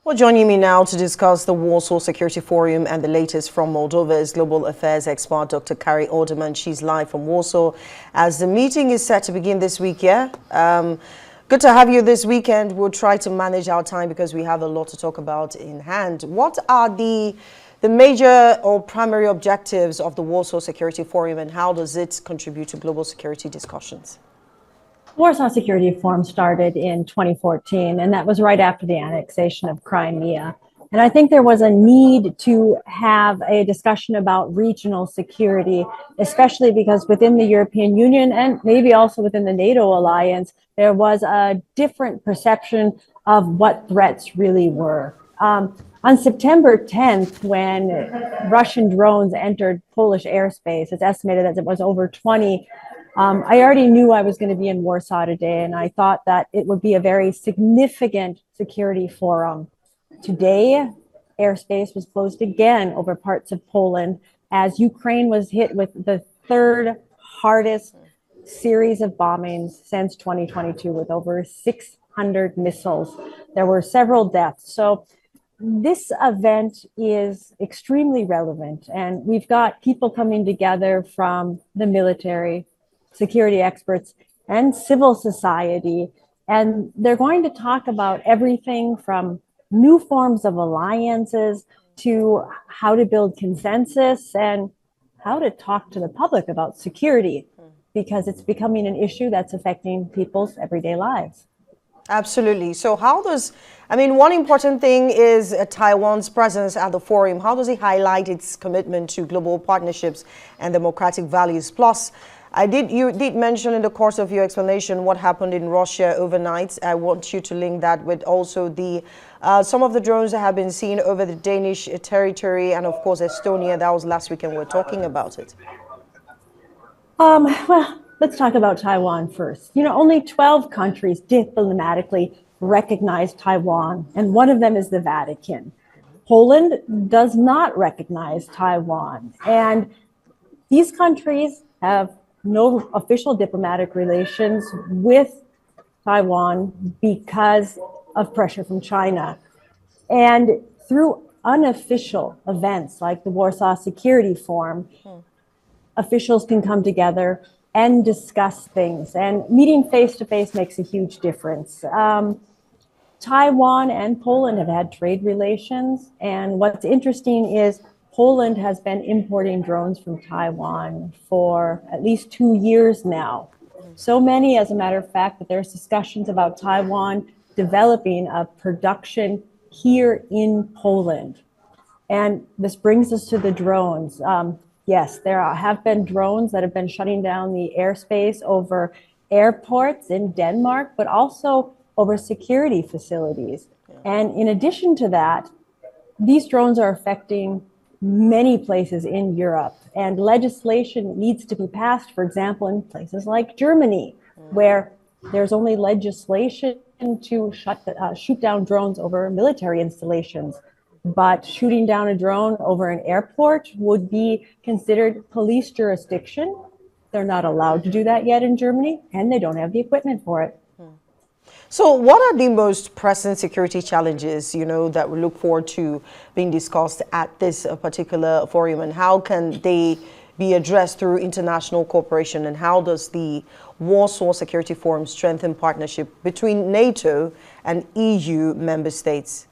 Well, joining me now to discuss the Warsaw Security Forum and the latest from Moldova is Global Affairs expert Dr. Kari. She's live from Warsaw as the meeting is set to begin this week. Good to have you this weekend. We'll try to manage our time because we have a lot to talk about in hand. What are the major or primary objectives of the Warsaw Security Forum, and how does it contribute to global security discussions? Warsaw Security Forum started in 2014, and that was right after the annexation of Crimea. And I think there was a need to have a discussion about regional security, especially because within the European Union and maybe also within the NATO alliance, there was a different perception of what threats really were. On September 10th, when Russian drones entered Polish airspace, it's estimated that it was over 20. I already knew I was going to be in Warsaw today, and I thought that it would be a very significant security forum. Today, airspace was closed again over parts of Poland as Ukraine was hit with the third hardest series of bombings since 2022 with over 600 missiles. There were several deaths. So this event is extremely relevant, and we've got people coming together from the military, security experts, and civil society. And they're going to talk about everything from new forms of alliances to how to build consensus and how to talk to the public about security, because it's becoming an issue that's affecting people's everyday lives. Absolutely. So one important thing is Taiwan's presence at the forum. How does it highlight its commitment to global partnerships and democratic values? Plus, you did mention in the course of your explanation what happened in Russia overnight. I want you to link that with also some of the drones that have been seen over the Danish territory and, of course, Estonia. That was last weekend. We're talking about it. Well, let's talk about Taiwan first. Only 12 countries diplomatically recognize Taiwan, and one of them is the Vatican. Poland does not recognize Taiwan, and these countries have no official diplomatic relations with Taiwan because of pressure from China. And through unofficial events like the Warsaw Security Forum, officials can come together and discuss things. And meeting face-to-face makes a huge difference. Taiwan and Poland have had trade relations. And what's interesting is Poland has been importing drones from Taiwan for at least 2 years now. So many, as a matter of fact, that there's discussions about Taiwan developing a production here in Poland. And this brings us to the drones. Yes, there have been drones that have been shutting down the airspace over airports in Denmark, but also over security facilities. And in addition to that, these drones are affecting many places in Europe, and legislation needs to be passed, for example, in places like Germany, where there's only legislation to shoot down drones over military installations. But shooting down a drone over an airport would be considered police jurisdiction. They're not allowed to do that yet in Germany, and they don't have the equipment for it. So what are the most pressing security challenges, that we look forward to being discussed at this particular forum, and how can they be addressed through international cooperation, and how does the Warsaw Security Forum strengthen partnership between NATO and EU member states?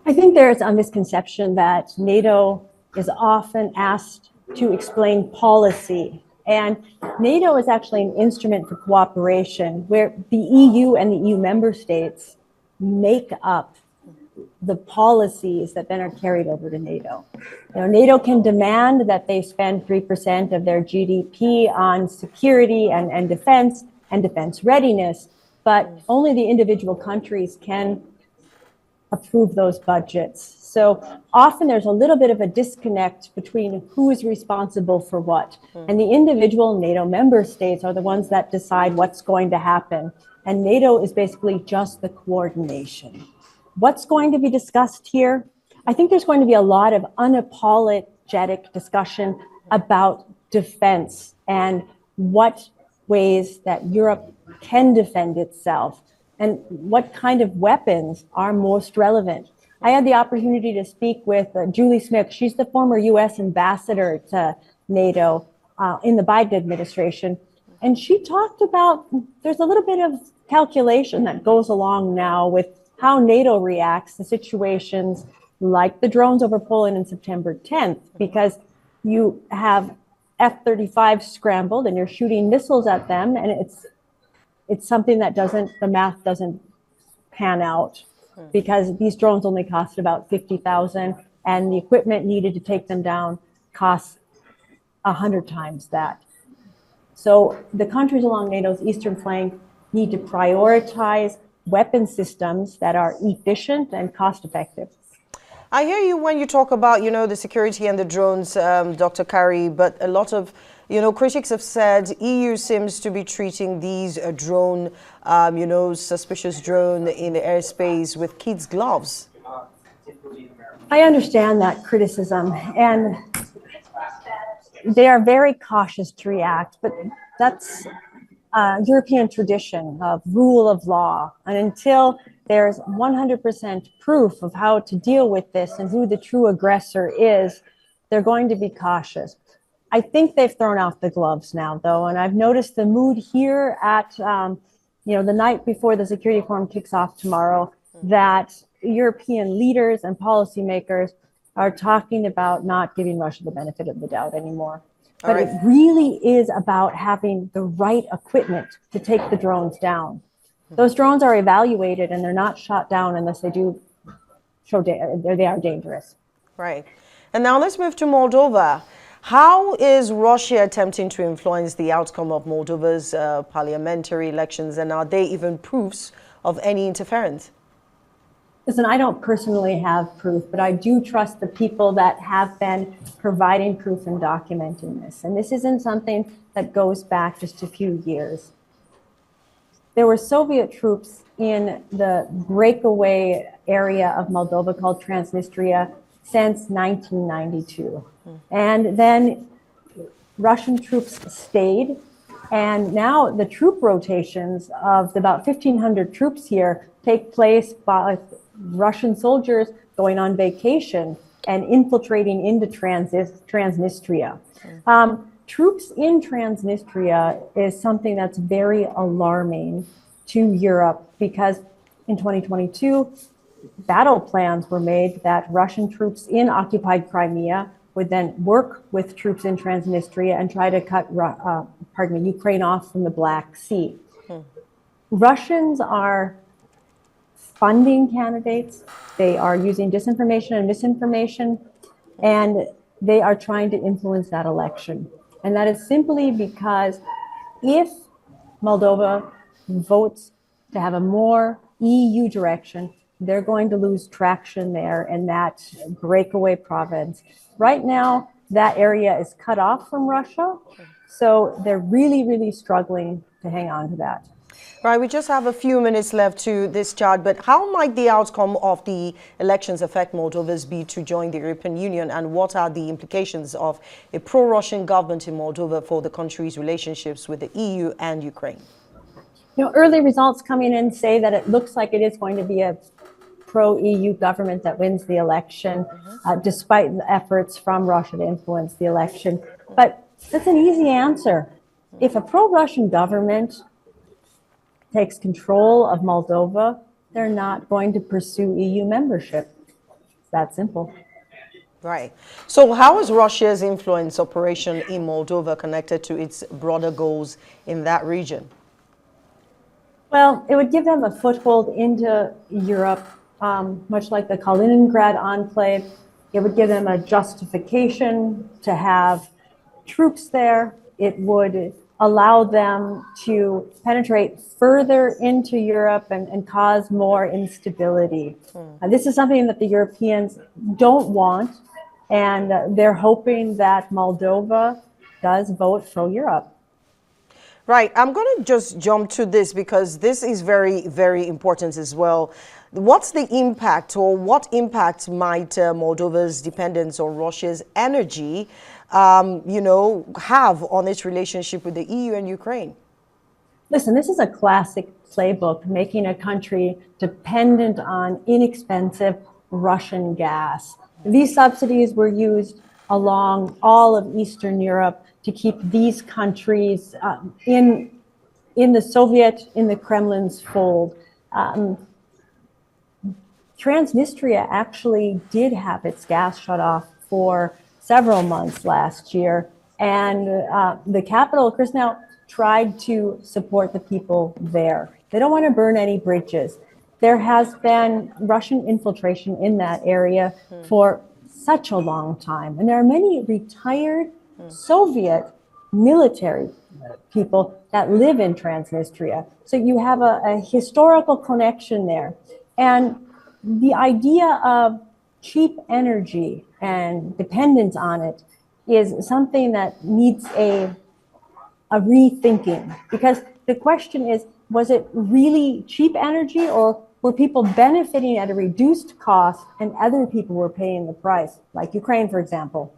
I think there's a misconception that NATO is often asked to explain policy. And NATO is actually an instrument for cooperation where the EU and the EU member states make up the policies that then are carried over to NATO. NATO can demand that they spend 3% of their GDP on security and defense readiness, but only the individual countries can approve those budgets. So often there's a little bit of a disconnect between who is responsible for what. And the individual NATO member states are the ones that decide what's going to happen. And NATO is basically just the coordination. What's going to be discussed here? I think there's going to be a lot of unapologetic discussion about defense and what ways that Europe can defend itself. and what kind of weapons are most relevant. I had the opportunity to speak with Julie Smith. She's the former U.S. ambassador to NATO in the Biden administration. And she talked about there's a little bit of calculation that goes along now with how NATO reacts to situations like the drones over Poland in September 10th, because you have F-35 scrambled and you're shooting missiles at them, and it's something that the math doesn't pan out, because these drones only cost about $50,000, and the equipment needed to take them down costs 100 times that. So the countries along NATO's eastern flank need to prioritize weapon systems that are efficient and cost effective. I hear you when you talk about, the security and the drones, Dr. Kari, but a lot of, critics have said EU seems to be treating these drone, suspicious drone in the airspace with kids' gloves. I understand that criticism, and they are very cautious to react, but that's European tradition of rule of law. And until there's 100% proof of how to deal with this and who the true aggressor is, they're going to be cautious. I think they've thrown off the gloves now, though, and I've noticed the mood here at, the night before the Security Forum kicks off tomorrow, that European leaders and policymakers are talking about not giving Russia the benefit of the doubt anymore. But it really is about having the right equipment to take the drones down. Those drones are evaluated and they're not shot down unless they do show they are dangerous. Right. And now let's move to Moldova. How is Russia attempting to influence the outcome of Moldova's parliamentary elections, and are they even proofs of any interference? Listen, I don't personally have proof, but I do trust the people that have been providing proof and documenting this. And this isn't something that goes back just a few years. There were Soviet troops in the breakaway area of Moldova called Transnistria since 1992. And then Russian troops stayed. And now the troop rotations of about 1,500 troops here take place by Russian soldiers going on vacation and infiltrating into Transnistria. Troops in Transnistria is something that's very alarming to Europe, because in 2022, battle plans were made that Russian troops in occupied Crimea would then work with troops in Transnistria and try to cut Ukraine off from the Black Sea. Russians are funding candidates, they are using disinformation and misinformation, and they are trying to influence that election. And that is simply because if Moldova votes to have a more EU direction, they're going to lose traction there in that breakaway province. Right now, that area is cut off from Russia, so they're really, really struggling to hang on to that. Right, we just have a few minutes left to this chart, but how might the outcome of the elections affect Moldova's bid to join the European Union, and what are the implications of a pro-Russian government in Moldova for the country's relationships with the EU and Ukraine? Early results coming in say that it looks like it is going to be a pro-EU government that wins the election, despite the efforts from Russia to influence the election. But that's an easy answer. If a pro-Russian government takes control of Moldova, they're not going to pursue EU membership. It's that simple. Right. So how is Russia's influence operation in Moldova connected to its broader goals in that region? Well, it would give them a foothold into Europe, much like the Kaliningrad enclave. It would give them a justification to have troops there. It would allow them to penetrate further into Europe and cause more instability. This is something that the Europeans don't want, and they're hoping that Moldova does vote pro-Europe. Right. I'm going to just jump to this because this is very, very important as well. What's the impact, or what impact might Moldova's dependence on Russia's energy, have on its relationship with the EU and Ukraine? Listen, this is a classic playbook, making a country dependent on inexpensive Russian gas. These subsidies were used along all of Eastern Europe to keep these countries in the Kremlin's fold. Transnistria actually did have its gas shut off for several months last year, and the capital, Chisinau, tried to support the people there. They don't want to burn any bridges. There has been Russian infiltration in that area for such a long time, and there are many retired Soviet military people that live in Transnistria. So you have a historical connection there. And the idea of cheap energy and dependence on it is something that needs a rethinking, because the question is, was it really cheap energy, or were people benefiting at a reduced cost and other people were paying the price, like Ukraine, for example?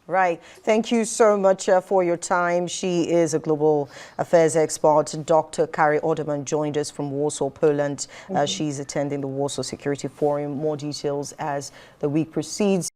Right. Thank you so much for your time. She is a global affairs expert. Dr. Kari Orderman joined us from Warsaw, Poland. She's attending the Warsaw Security Forum. More details as the week proceeds.